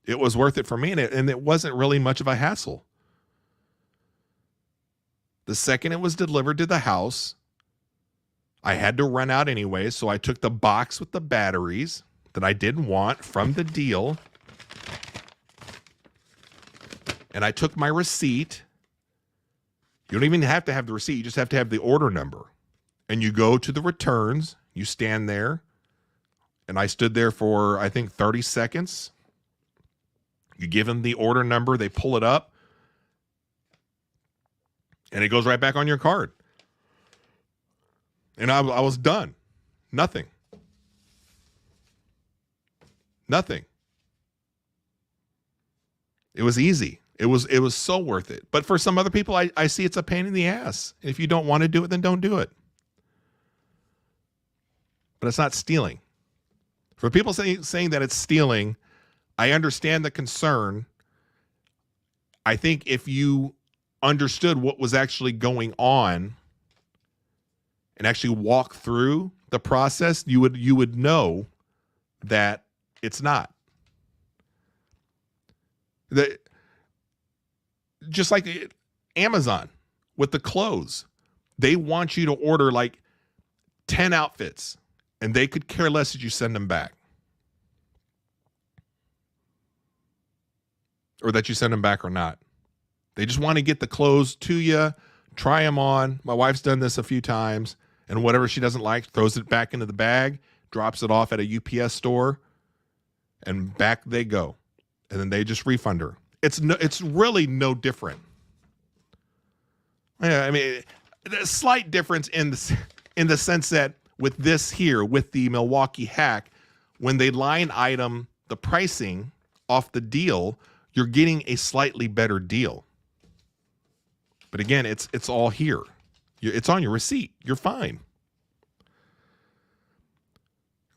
It was worth it for me, and it wasn't really much of a hassle. The second it was delivered to the house, I had to run out anyway, so I took the box with the batteries that I didn't want from the deal, and I took my receipt. You don't even have to have the receipt. You just have to have the order number. And you go to the returns. You stand there. And I stood there for, I think, 30 seconds. You give them the order number. They pull it up. And it goes right back on your card. And I was done. Nothing. It was easy. It was so worth it. But for some other people, I see it's a pain in the ass. If you don't want to do it, then don't do it. But it's not stealing. For people saying that it's stealing, I understand the concern. I think if you understood what was actually going on and actually walk through the process, you would know that it's not. Just like Amazon with the clothes, they want you to order like 10 outfits and they could care less if you send them back or that you send them back or not. They just want to get the clothes to you, try them on. My wife's done this a few times, and whatever she doesn't like, throws it back into the bag, drops it off at a UPS store, and back they go. And then they just refund her. It's really no different. Yeah, I mean, a slight difference in the sense that with this here, with the Milwaukee hack, when they line item the pricing off the deal, you're getting a slightly better deal. But again, it's all here. It's on your receipt. You're fine.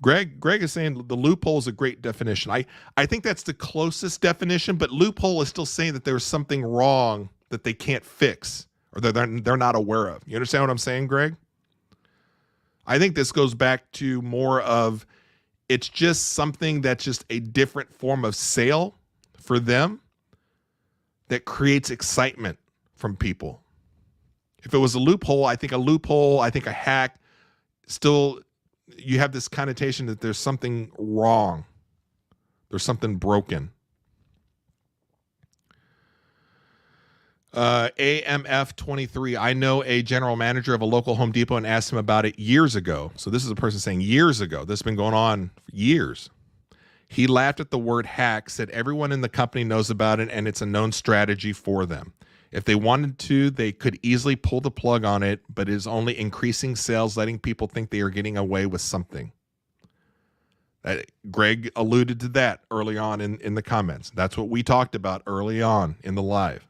Greg is saying the loophole is a great definition. I think that's the closest definition, but loophole is still saying that there's something wrong that they can't fix or that they're not aware of. You understand what I'm saying, Greg? I think this goes back to more of it's just something that's just a different form of sale for them that creates excitement from people. If it was a loophole, I think a hack, still you have this connotation that there's something wrong. There's something broken. AMF 23. I know a general manager of a local Home Depot and asked him about it years ago. So this is a person saying years ago. This has been going on for years. He laughed at the word hack, said everyone in the company knows about it and it's a known strategy for them. If they wanted to, they could easily pull the plug on it, but it is only increasing sales, letting people think they are getting away with something. Greg alluded to that early on in the comments. That's what we talked about early on in the live.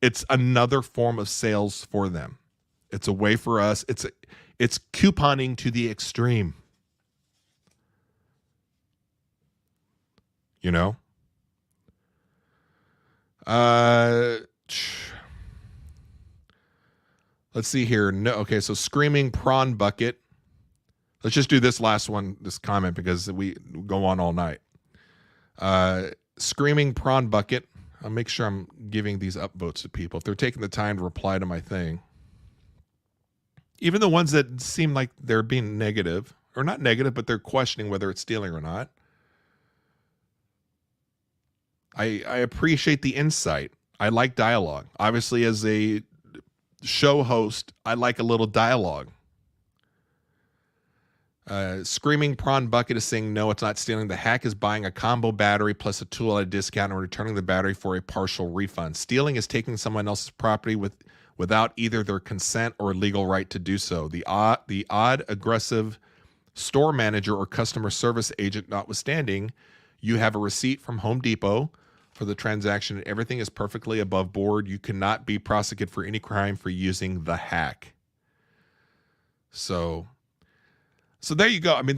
It's another form of sales for them. It's a way for us. It's couponing to the extreme. You know? Let's see here. No, okay, so screaming prawn bucket. Let's just do this last one, this comment, because we go on all night. Screaming prawn bucket. I'll make sure I'm giving these upvotes to people if they're taking the time to reply to my thing. Even the ones that seem like they're being negative, or not negative, but they're questioning whether it's stealing or not. I appreciate the insight. I like dialogue. Obviously, as a show host, I like a little dialogue. Screaming Prawn Bucket is saying, no, it's not stealing. The hack is buying a combo battery plus a tool at a discount and returning the battery for a partial refund. Stealing is taking someone else's property without either their consent or legal right to do so. The odd, aggressive store manager or customer service agent notwithstanding, you have a receipt from Home Depot for the transaction and everything is perfectly above board. You cannot be prosecuted for any crime for using the hack. So there you go. I mean,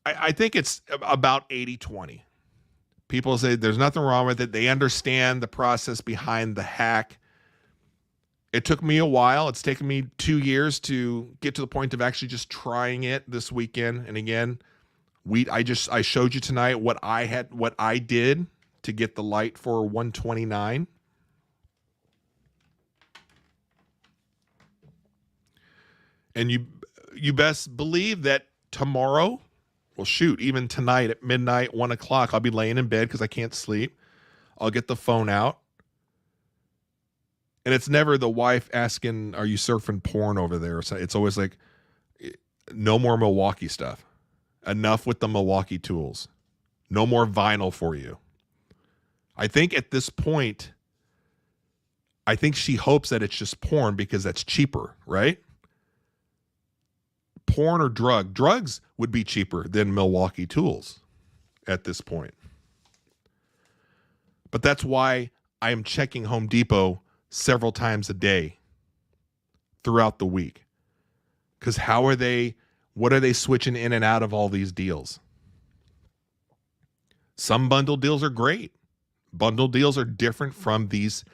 I think it's about 80-20. People say there's nothing wrong with it. They understand the process behind the hack. It took me a while. It's taken me 2 years to get to the point of actually just trying it this weekend. And again, I showed you tonight what I did to get the light for $129. And you best believe that tomorrow, well, shoot, even tonight at midnight, 1 o'clock, I'll be laying in bed because I can't sleep. I'll get the phone out. And it's never the wife asking, are you surfing porn over there? It's always like, no more Milwaukee stuff. Enough with the Milwaukee tools. No more vinyl for you. I think at this point, I think she hopes that it's just porn because that's cheaper, right? Porn or drugs would be cheaper than Milwaukee tools at this point. But that's why I am checking Home Depot several times a day throughout the week. Because what are they switching in and out of all these deals? Some bundle deals are great. Bundle deals are different from these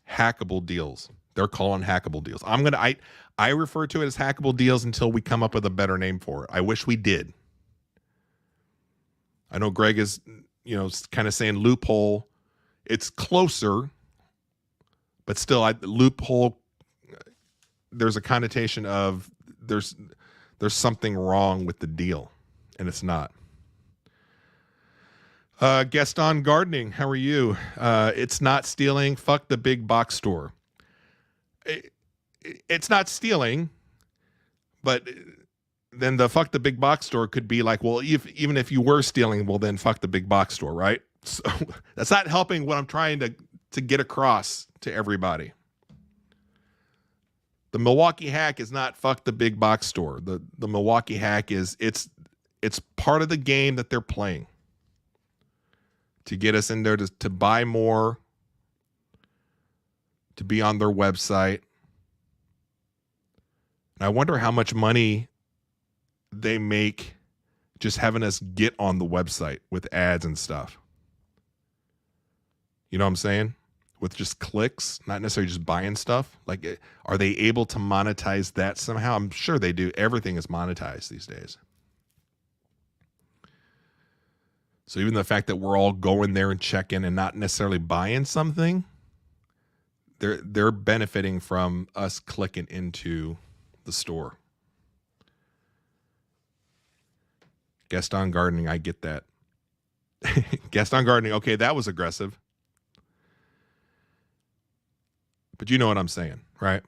hackable deals. They're calling hackable deals. I refer to it as hackable deals until we come up with a better name for it. I wish we did. I know Greg is, kind of saying loophole. It's closer, but still, loophole. There's a connotation of there's something wrong with the deal, and it's not. Gaston Gardening, how are you? It's not stealing. Fuck the big box store. It's not stealing, but then the fuck the big box store could be like, well, even if you were stealing, well, then fuck the big box store, right? So that's not helping what I'm trying to get across to everybody. The Milwaukee hack is not fuck the big box store. The Milwaukee hack is it's part of the game that they're playing to get us in there to buy more, to be on their website. And I wonder how much money they make just having us get on the website with ads and stuff. You know what I'm saying? With just clicks, not necessarily just buying stuff. Like, are they able to monetize that somehow? I'm sure they do. Everything is monetized these days. So even the fact that we're all going there and checking and not necessarily buying something, they're benefiting from us clicking into the store. Gaston Gardening, I get that. Gaston Gardening, okay, that was aggressive. But you know what I'm saying, right?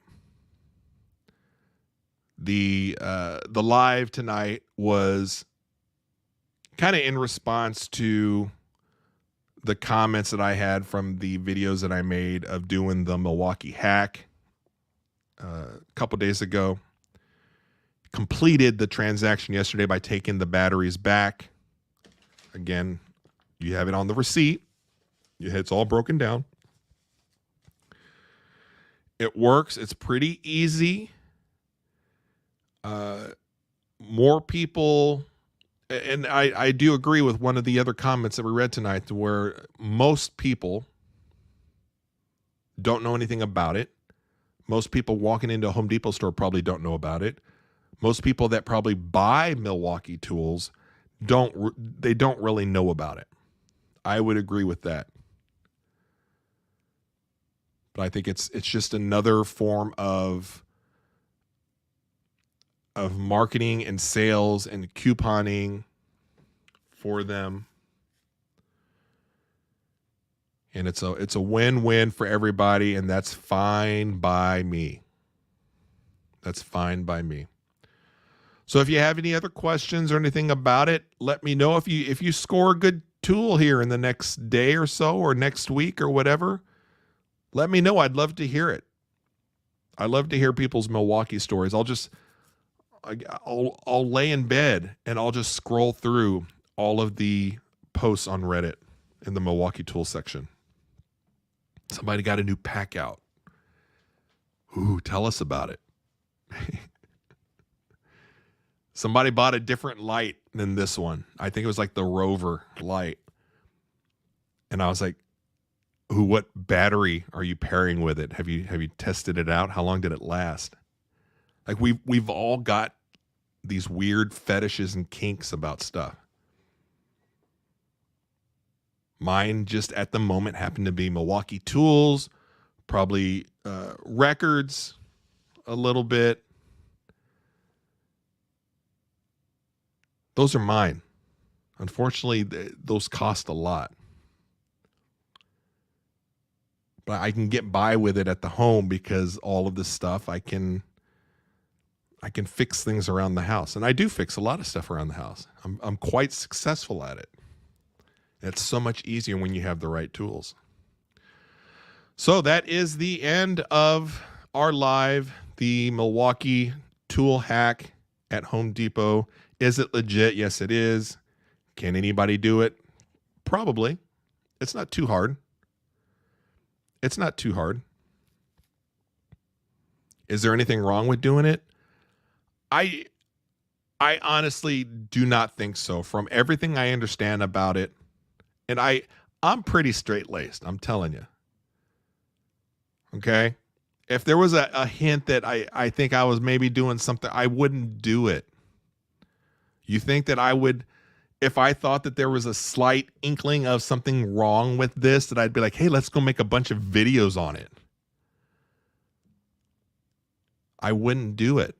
The live tonight was kind of in response to the comments that I had from the videos that I made of doing the Milwaukee hack a couple days ago. Completed the transaction yesterday by taking the batteries back. Again, you have it on the receipt. It's all broken down. It works. It's pretty easy. More people, and I do agree with one of the other comments that we read tonight, where most people don't know anything about it. Most people walking into a Home Depot store probably don't know about it. Most people that probably buy Milwaukee tools don't really know about it. I would agree with that. But I think it's just another form of marketing and sales and couponing for them. And it's a win-win for everybody, and that's fine by me. That's fine by me. So if you have any other questions or anything about it, let me know. If you score a good tool here in the next day or so, or next week or whatever, let me know. I'd love to hear it. I love to hear people's Milwaukee stories. I'll lay in bed and I'll just scroll through all of the posts on Reddit in the Milwaukee tool section. Somebody got a new pack out. Ooh, tell us about it. Somebody bought a different light than this one. I think it was like the Rover light. And I was like, ooh, what battery are you pairing with it? Have you tested it out? How long did it last? Like we've all got these weird fetishes and kinks about stuff. Mine just at the moment happened to be Milwaukee tools, probably records a little bit. Those are mine. Unfortunately, those cost a lot. But I can get by with it at the home because all of this stuff I can fix things around the house. And I do fix a lot of stuff around the house. I'm quite successful at it. It's so much easier when you have the right tools. So that is the end of our live, the Milwaukee tool hack at Home Depot. Is it legit? Yes, it is. Can anybody do it? Probably. It's not too hard. It's not too hard. Is there anything wrong with doing it? I honestly do not think so. From everything I understand about it, and I'm pretty straight-laced, I'm telling you. Okay? If there was a hint that I think I was maybe doing something, I wouldn't do it. You think that I would, if I thought that there was a slight inkling of something wrong with this, that I'd be like, hey, let's go make a bunch of videos on it? I wouldn't do it.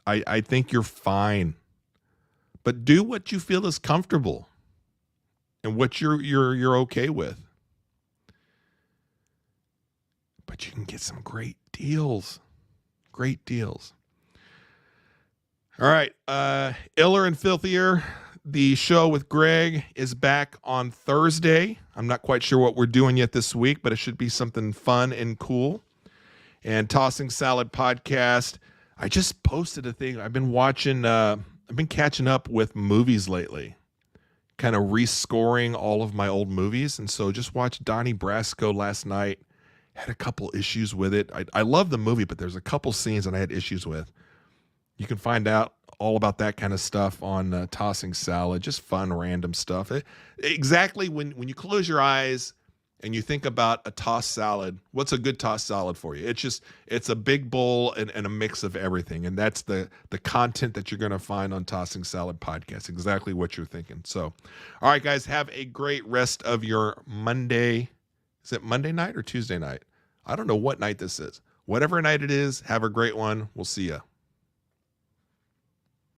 I think you're fine. But do what you feel is comfortable and what you're okay with. But you can get some great deals. Great deals. All right. Iller and Filthier, the show with Greg, is back on Thursday. I'm not quite sure what we're doing yet this week, but it should be something fun and cool. And Tossing Salad Podcast, I just posted a thing. I've been catching up with movies lately, kind of rescoring all of my old movies. And so just watched Donnie Brasco last night. Had a couple issues with it. I love the movie, but there's a couple scenes that I had issues with. You can find out all about that kind of stuff on Tossing Salad, just fun, random stuff. Exactly when you close your eyes and you think about a tossed salad, what's a good tossed salad for you? It's a big bowl and a mix of everything. And that's the content that you're going to find on Tossing Salad Podcast, exactly what you're thinking. So, all right, guys, have a great rest of your Monday. Is it Monday night or Tuesday night? I don't know what night this is. Whatever night it is, have a great one. We'll see ya.